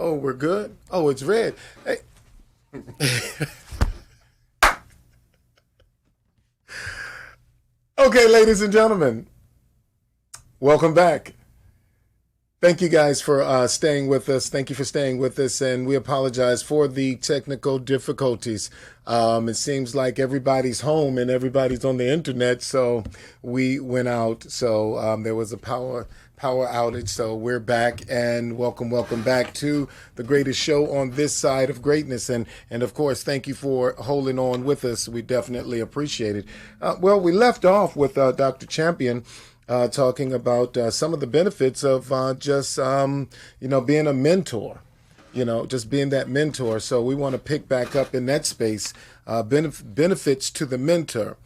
Oh, we're good? Oh, it's red. Hey. Okay, ladies and gentlemen, welcome back. Thank you guys for staying with us. Thank you for staying with us, and we apologize for the technical difficulties. It seems like everybody's home and everybody's on the internet, so we went out. So there was a power outage. So we're back, and welcome back to the greatest show on this side of greatness. And of course, thank you for holding on with us. We definitely appreciate it. Well, we left off with Dr. Champion. Talking about some of the benefits of just, being a mentor, just being that mentor. So we want to pick back up in that space. Benefits to the mentor.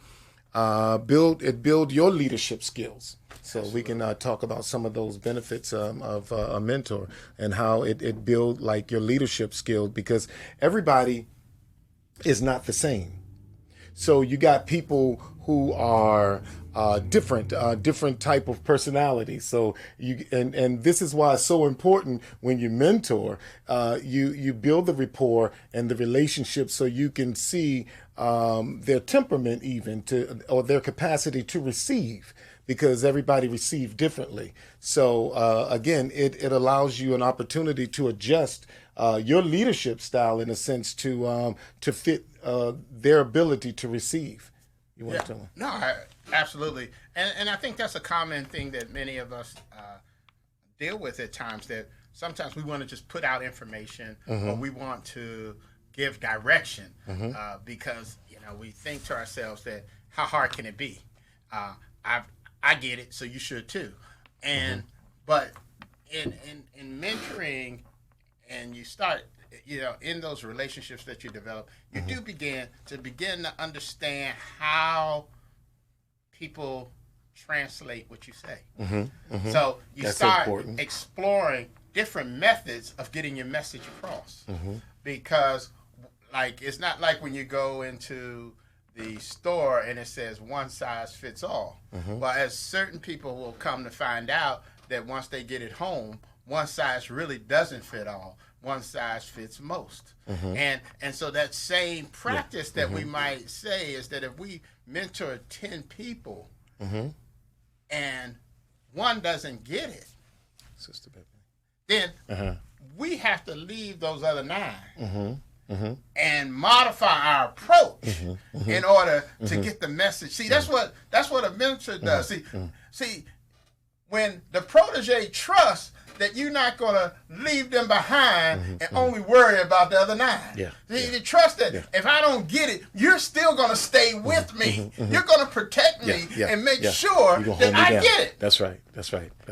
Build your leadership skills. So we can talk about some of those benefits of a mentor and how it build like your leadership skills, because everybody is not the same. So you got people who are different type of personality. So and this is why it's so important when you mentor, you build the rapport and the relationship so you can see their temperament or their capacity to receive, because everybody receives differently. So again, it allows you an opportunity to adjust your leadership style in a sense to fit their ability to receive. You want to tell them? No, absolutely. And I think that's a common thing that many of us deal with at times, that sometimes we want to just put out information, or we want to give direction because, we think to ourselves that how hard can it be? I get it, so you should too. And but in mentoring, and you start in those relationships that you develop, you do begin to understand how people translate what you say. So you That's start important. Exploring different methods of getting your message across. Because it's not like when you go into the store and it says one size fits all. Well, as certain people will come to find out that once they get it home, one size really doesn't fit all. One size fits most. And so that same practice that we might say is that if we mentor 10 people and one doesn't get it, Sister then we have to leave those other 9 and modify our approach in order to get the message. See, that's what a mentor does. See, when the protege trusts that you're not going to leave them behind and only worry about the other 9. You trust that if I don't get it, you're still going to stay with me. You're going to protect me and make sure that I get it. That's right.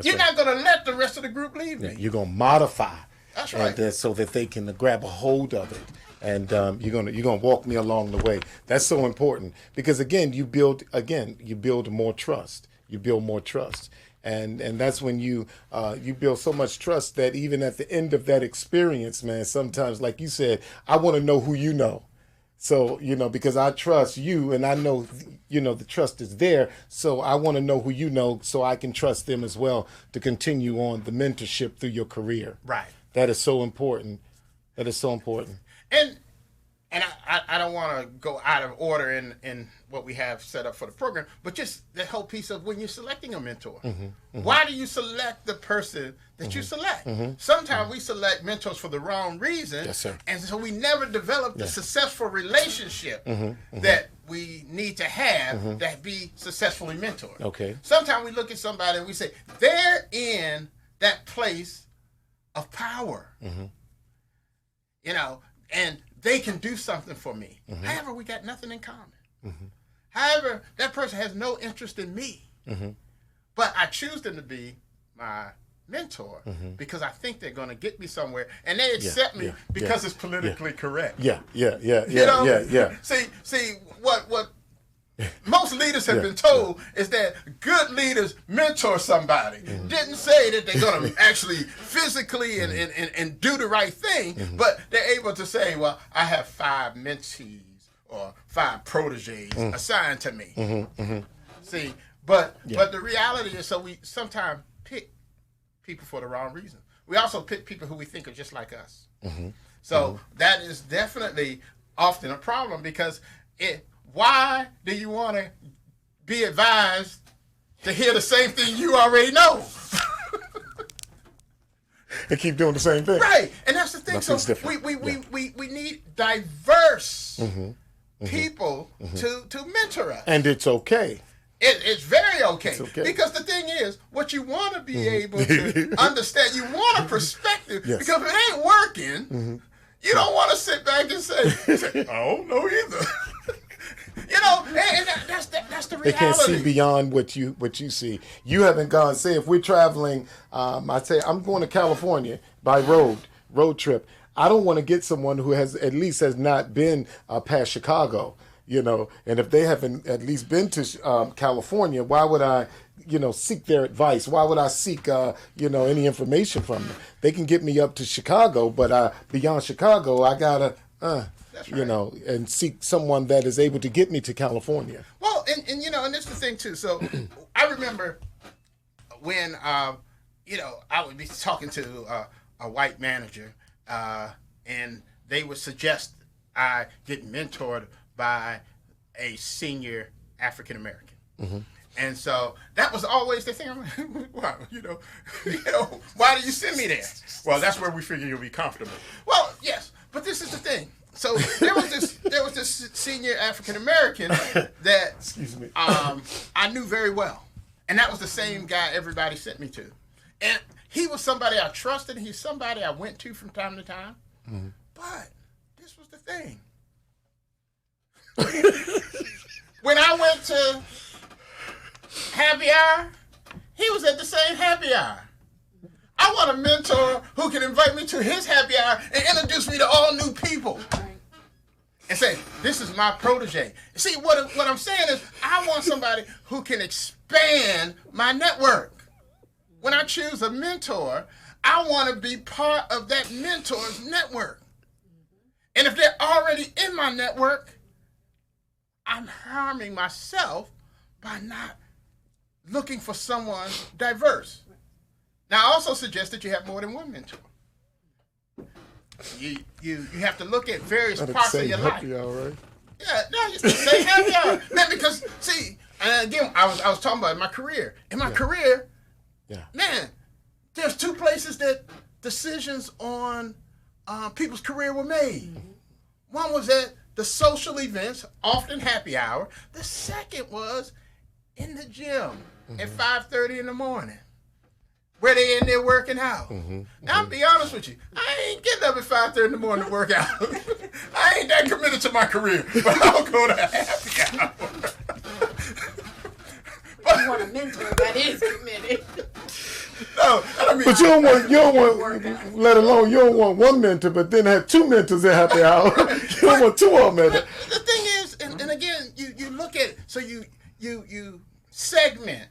You're not going to let the rest of the group leave me. You're going to modify. That's right. So that they can grab a hold of it. And you're gonna walk me along the way. That's so important, because again, you build more trust. You build more trust. And that's when you build so much trust that even at the end of that experience, man, sometimes, like you said, I want to know who you know. So, because I trust you and I know, the trust is there. So I want to know who you know so I can trust them as well to continue on the mentorship through your career. Right. That is so important. And I don't want to go out of order in what we have set up for the program, but just the whole piece of when you're selecting a mentor. Why do you select the person that you select? Sometimes we select mentors for the wrong reason, yes, sir. And so we never develop the successful relationship that we need to have that be successfully mentored. Okay. Sometimes we look at somebody and we say, they're in that place of power. And they can do something for me. However, we got nothing in common. However, that person has no interest in me. But I choose them to be my mentor because I think they're going to get me somewhere, and they accept me because it's politically correct. Yeah. See, what most leaders have been told is that good leaders mentor somebody. Didn't say that they're going to actually physically and do the right thing, but they're able to say, well, I have 5 mentees or 5 proteges assigned to me. See, but the reality is, so we sometimes pick people for the wrong reason. we also pick people who we think are just like us. So that is definitely often a problem because why do you want to be advised to hear the same thing you already know? And keep doing the same thing. Right. And that's the thing. Nothing's So different. we need diverse people to mentor us. And it's okay. It's very okay. It's okay. Because the thing is, what you want to be able to understand, you want a perspective. Yes. Because if it ain't working, you don't want to sit back and say, I don't know either. And that's the reality. They can't see beyond what you see. You haven't gone. Say if we're traveling, I say I'm going to California by road trip. I don't want to get someone who has not been past Chicago. And if they haven't at least been to California, why would I, seek their advice? Why would I seek, any information from them? They can get me up to Chicago, but beyond Chicago, I gotta, That's right. and seek someone that is able to get me to California. Well, and that's the thing too. So I remember when, I would be talking to a white manager, and they would suggest I get mentored by a senior African American. And so that was always the thing. I'm like, wow, why do you send me there? Well, that's where we figure you'll be comfortable. Well, yes, but this is the thing. So there was this senior African American that Excuse me. I knew very well, and that was the same guy everybody sent me to, and he was somebody I trusted. He's somebody I went to from time to time. But this was the thing. When I went to happy hour, he was at the same happy hour. I want a mentor who can invite me to his happy hour and introduce me to all new people. And say, this is my protege. See, what I'm saying is, I want somebody who can expand my network. When I choose a mentor, I want to be part of that mentor's network. And if they're already in my network, I'm harming myself by not looking for someone diverse. Now, I also suggest that you have more than one mentor. You have to look at various parts of your life. Right? Yeah, no, you say happy hour. Man, because see, and again, I was talking about my career. In my career, man, there's two places that decisions on people's career were made. One was at the social events, often happy hour. The second was in the gym at 5:30 in the morning, where they in there working out. Now, I'll be honest with you, I ain't getting up at 5:30 in the morning to work out. I ain't that committed to my career, but I'll go to happy hour. You want a mentor that is committed. No, I mean, But you don't want, let alone you don't want one mentor, but then have two mentors at happy hour. You don't want two of them. But the thing is, and again, you look at it, so you segment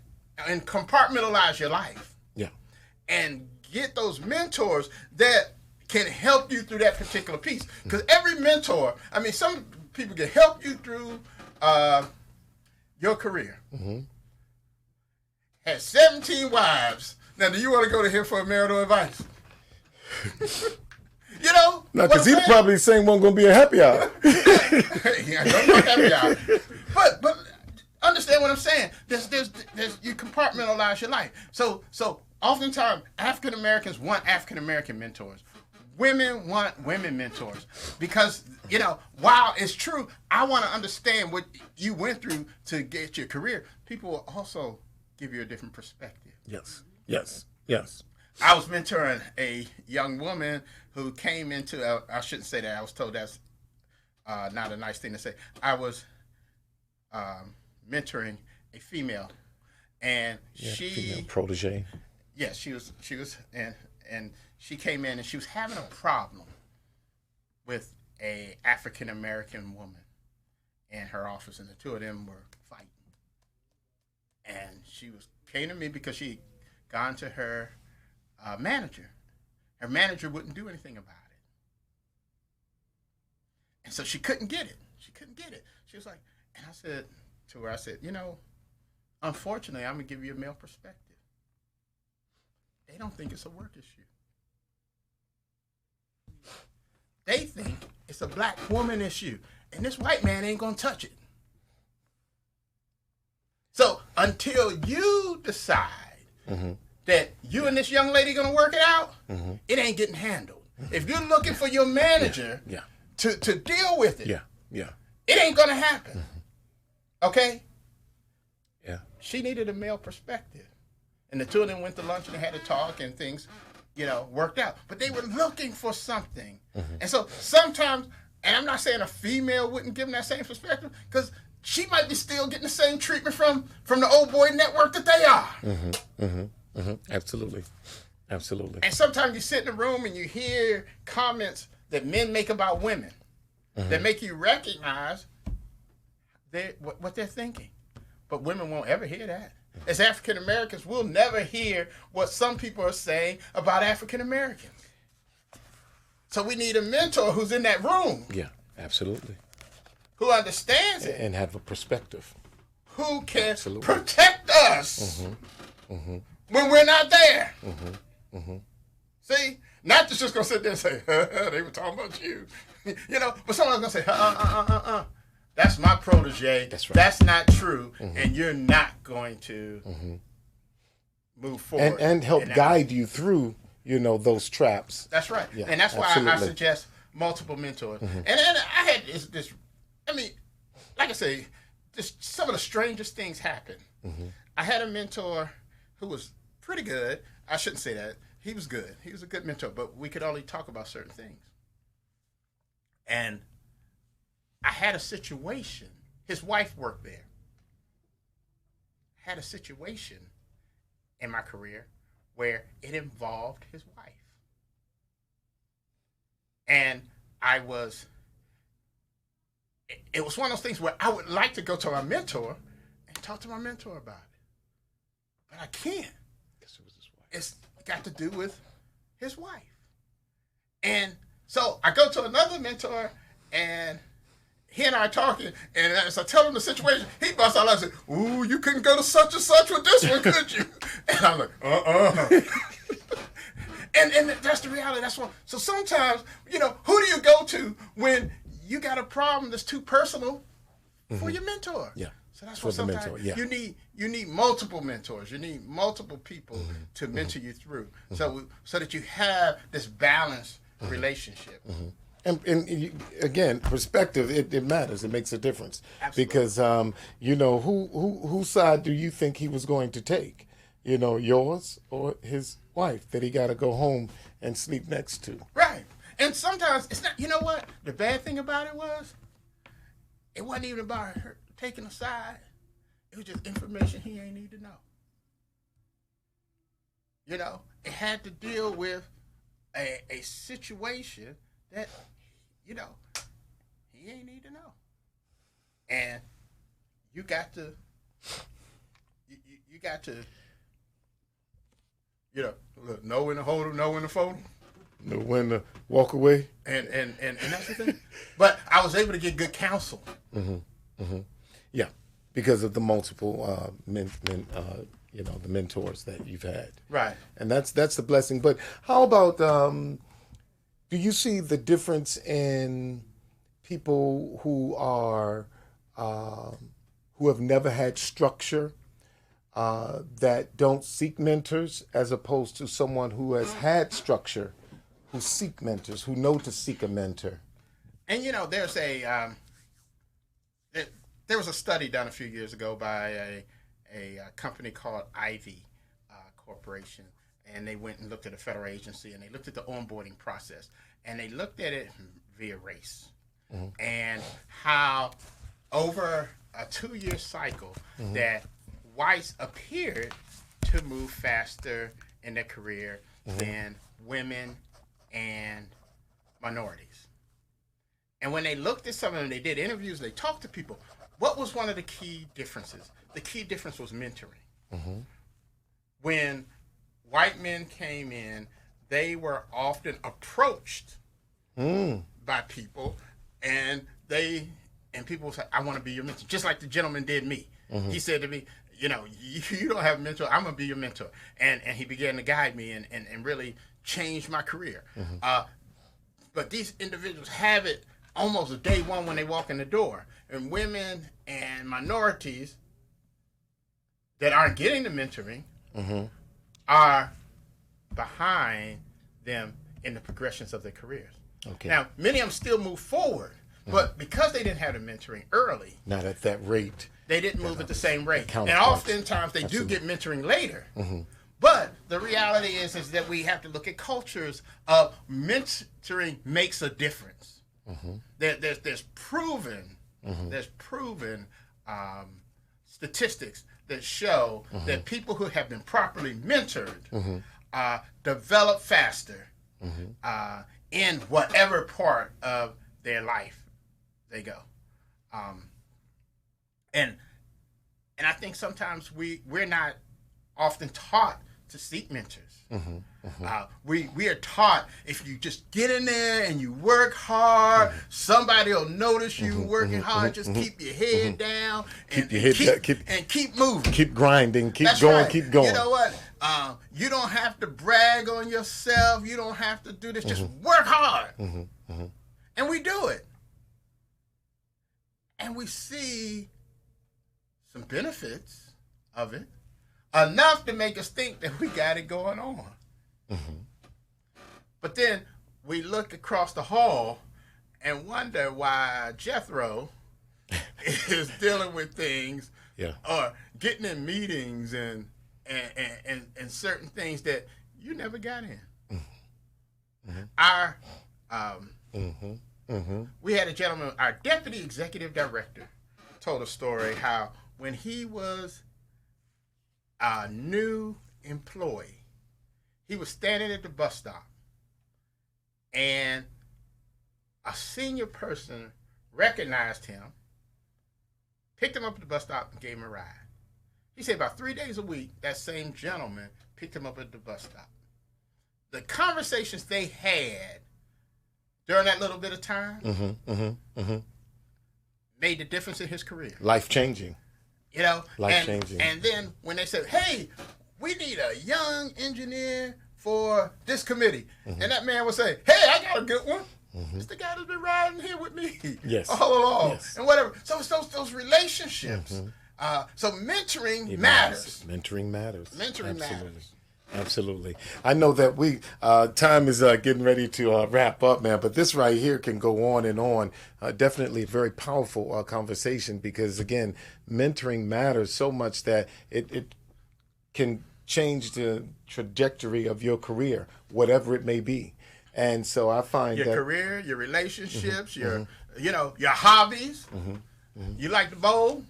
and compartmentalize your life. Yeah. And get those mentors that can help you through that particular piece. Because every mentor, I mean, some people can help you through your career. Had 17 wives. Now, do you want to go to him for marital advice? No, because he's probably the same one going to be a happy hour. Yeah, don't go happy hour. But understand what I'm saying. There's you compartmentalize your life. So oftentimes African Americans want African American mentors. Women want women mentors because while it's true, I want to understand what you went through to get your career. People will also give you a different perspective. Yes. I was mentoring a young woman who came into. I shouldn't say that. I was told that's not a nice thing to say. I was mentoring a female, and female protege. Yes, she was, and she came in and she was having a problem with a African American woman in her office, and the two of them were fighting. And she came to me because she gone to her manager. Her manager wouldn't do anything about it, and so she couldn't get it. She was like, and I said to her, unfortunately, I'm gonna give you a male perspective. They don't think it's a work issue. they think it's a black woman issue, and this white man ain't gonna touch it. So until you decide that you and this young lady gonna work it out, it ain't getting handled. If you're looking for your manager to deal with it, it ain't gonna happen. Okay? Yeah. She needed a male perspective. And the two of them went to lunch and they had a talk and things, worked out. But they were looking for something. And so sometimes, and I'm not saying a female wouldn't give them that same perspective, because she might be still getting the same treatment from the old boy network that they are. Absolutely. And sometimes you sit in a room and you hear comments that men make about women that make you recognize what they're thinking. But women won't ever hear that. As African Americans, we'll never hear what some people are saying about African Americans. So we need a mentor who's in that room. Yeah, absolutely. Who understands it. And have a perspective. Who can protect us when we're not there. See? Not just going to sit there and say, they were talking about you. But someone's going to say, that's my protege. That's right. That's not true. And you're not going to move forward. And help guide you through, those traps. That's right. Yeah, and that's why I suggest multiple mentors. And I had this, like I say, just some of the strangest things happen. I had a mentor who was pretty good. I shouldn't say that. He was good. He was a good mentor, but we could only talk about certain things. And I had a situation. His wife worked there. Had a situation in my career where it involved his wife. And it was one of those things where I would like to go to my mentor and talk to my mentor about it. But I can't. Yes, it was his wife. It's got to do with his wife. And so I go to another mentor, and he and I are talking, and as I tell him the situation, he busts out laughing and says, "Ooh, you couldn't go to such and such with this one, could you?" And I'm like, And that's the reality. That's what. So sometimes, who do you go to when you got a problem that's too personal for your mentor? Yeah. So that's what sometimes you need multiple mentors. You need multiple people to mentor you through, so that you have this balanced relationship. And again, perspective, it matters. It makes a difference. Absolutely. Because, whose side do you think he was going to take? Yours or his wife that he got to go home and sleep next to? Right. And sometimes it's not, what? The bad thing about it wasn't even about her taking a side. It was just information he ain't need to know. It had to deal with a situation that, he ain't need to know. And you got to, know when to hold him, know when to fold him. Know when to walk away. And that's the thing. But I was able to get good counsel. Yeah, because of the multiple the mentors that you've had. Right. And that's the blessing. But how about do you see the difference in people who are who have never had structure, that don't seek mentors, as opposed to someone who has had structure, who seek mentors, who know to seek a mentor? And there's there was a study done a few years ago by a company called Ivy Corporation, and they went and looked at a federal agency, and they looked at the onboarding process, and they looked at it via race, and how over a 2-year cycle that whites appeared to move faster in their career than women and minorities. And when they looked at some of them, they did interviews, they talked to people. What was one of the key differences? The key difference was mentoring. When white men came in, they were often approached by people, and people would say, "I want to be your mentor," just like the gentleman did me. He said to me, you don't have a mentor, I'm going to be your mentor. And he began to guide me and really changed my career. But these individuals have it almost day one when they walk in the door. And women and minorities that aren't getting the mentoring are behind them in the progressions of their careers. Okay. Now, many of them still move forward, but because they didn't have the mentoring early, not at that rate, they didn't move at the same rate. And counterparts. oftentimes they do get mentoring later. But the reality is that we have to look at cultures of mentoring makes a difference. There's proven statistics that show that people who have been properly mentored develop faster in whatever part of their life they go. And I think sometimes we're not often taught to seek mentors. We are taught if you just get in there and you work hard, somebody will notice you working hard. Just keep your head down and keep moving. Keep grinding, keep That's going, right. keep going. You know what? You don't have to brag on yourself. You don't have to do this. Just work hard. And we do it. And we see some benefits of it, enough to make us think that we got it going on. But then we look across the hall and wonder why Jethro is dealing with things or getting in meetings and certain things that you never got in. Our we had a gentleman, our deputy executive director, told a story how when he was a new employee, he was standing at the bus stop and a senior person recognized him, picked him up at the bus stop and gave him a ride. He said about 3 days a week, that same gentleman picked him up at the bus stop. The conversations they had during that little bit of time made the difference in his career. Life-changing. You know, Life-changing. And then when they said, hey, we need a young engineer for this committee. And that man would say, hey, I got a good one. It's the guy that's been riding here with me all along. And whatever. So it's those relationships. So mentoring matters. Mentoring matters. Mentoring matters. Absolutely. I know that we time is getting ready to wrap up, man, but this right here can go on and on. Definitely a very powerful conversation because, again, mentoring matters so much that it can change the trajectory of your career, whatever it may be. And so I find your that career, your relationships, your hobbies. You like to bowl?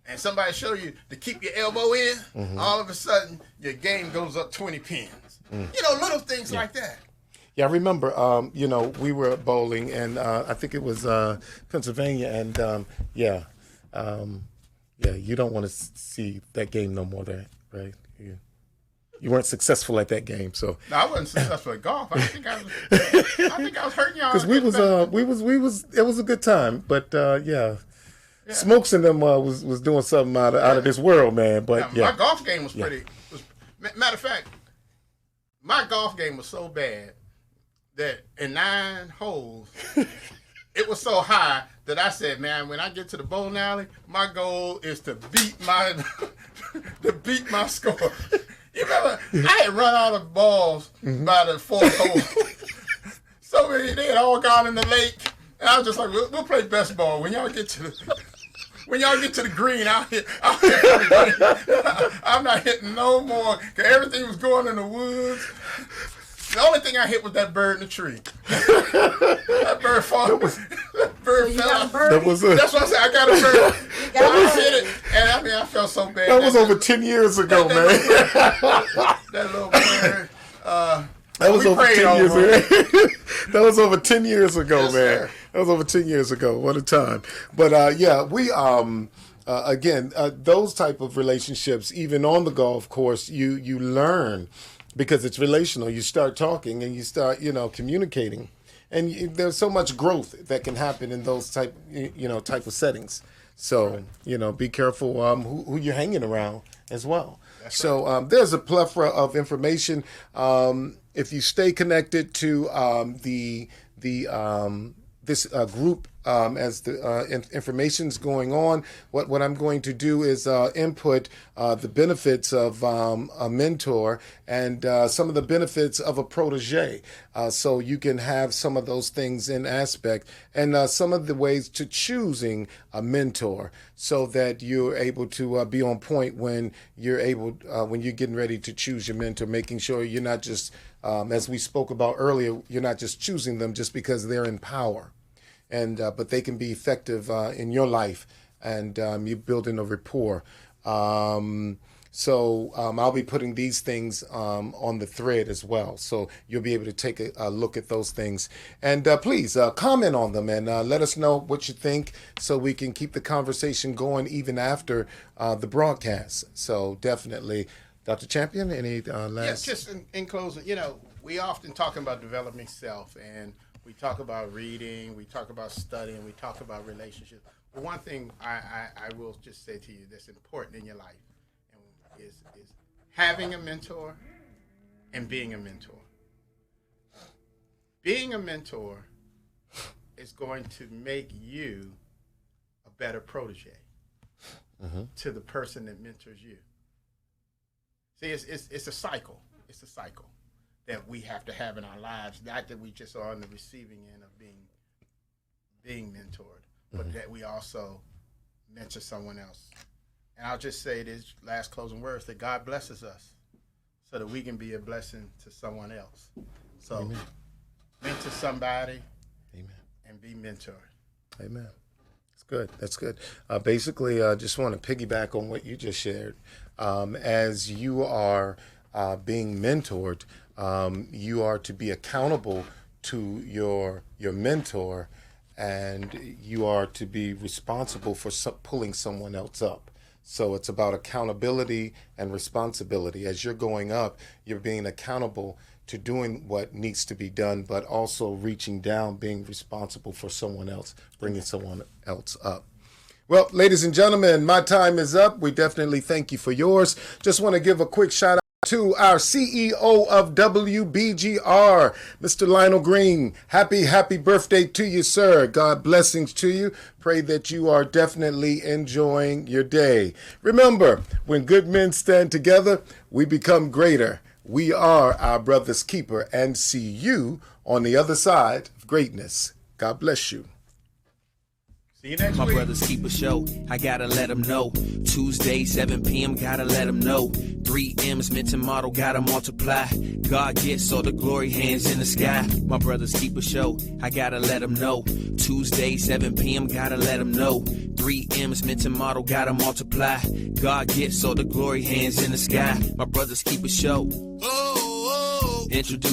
And somebody show you to keep your elbow in, all of a sudden your game goes up 20 pins. You know, little things like that. Yeah, I remember, we were bowling, and I think it was Pennsylvania, and you don't want to see that game no more, right? You weren't successful at that game, so. No, I wasn't successful at golf. I think I was hurting y'all. Because we was, it was a good time, but Smokes and them was doing something out of this world, man. But my golf game was pretty. Matter of fact, my golf game was so bad that in 9 holes, it was so high that I said, "Man, when I get to the bowling alley, my goal is to beat my score." You remember, I had run out of balls by the 4th hole. So many, they had all gone in the lake, and I was just like, "We'll play best ball when y'all get to the." When y'all get to the green, I'll hit the green. I'm not hitting no more because everything was going in the woods. The only thing I hit was that bird in the tree. That bird fell. That bird fell out. That's what I said. I got a bird. I hit it, and I felt so bad. That was over 10 years ago, man. That little bird. That was over 10 years ago. That was over 10 years ago, yes, man. Sir. That was over 10 years ago. What a time. But we again, those type of relationships, even on the golf course, you learn because it's relational. You start talking and you start, communicating. And there's so much growth that can happen in those type of settings. So, be careful who you're hanging around as well. That's so right. There's a plethora of information. if you stay connected to this group as the information's going on, what I'm going to do is input the benefits of a mentor and some of the benefits of a protege, so you can have some of those things in aspect, and some of the ways to choosing a mentor so that you're able to be on point when you're getting ready to choose your mentor, making sure you're not just, as we spoke about earlier, you're not just choosing them just because they're in power. But they can be effective in your life, and you're building a rapport. So I'll be putting these things on the thread as well, so you'll be able to take a look at those things. And please comment on them and let us know what you think, so we can keep the conversation going even after the broadcast. So definitely, Dr. Champion, any last? Yeah, just in closing, we often talk about developing self, and we talk about reading, we talk about studying, we talk about relationships. But one thing I will just say to you that's important in your life is having a mentor and being a mentor. Being a mentor is going to make you a better protege to the person that mentors you. See, it's a cycle. It's a cycle that we have to have in our lives, not that we just are on the receiving end of being mentored, but that we also mentor someone else. And I'll just say this last closing words, that God blesses us so that we can be a blessing to someone else. So Amen. Mentor somebody. Amen. And be mentored. Amen. That's good. That's good. Basically, I just want to piggyback on what you just shared. As you are being mentored, you are to be accountable to your mentor, and you are to be responsible for pulling someone else up. So it's about accountability and responsibility. As you're going up, you're being accountable to doing what needs to be done, but also reaching down, being responsible for someone else, bringing someone else up. Well, ladies and gentlemen, my time is up. We definitely thank you for yours. Just want to give a quick shout out to our CEO of WBGR, Mr. Lionel Green. Happy birthday to you, sir. God blessings to you. Pray that you are definitely enjoying your day. Remember, when good men stand together, we become greater. We are our brother's keeper, and see you on the other side of greatness. God bless you. See you next My week. brothers keep a show, I gotta let them know. Tuesday, 7 p.m., gotta let them know. 3 M's meant to model, gotta multiply. God gets all the glory, hands in the sky. My brothers keep a show, I gotta let them know. Tuesday, 7 p.m., gotta let them know. 3 M's meant to model, gotta multiply. God gets all the glory, hands in the sky. My brothers keep a show. Introduce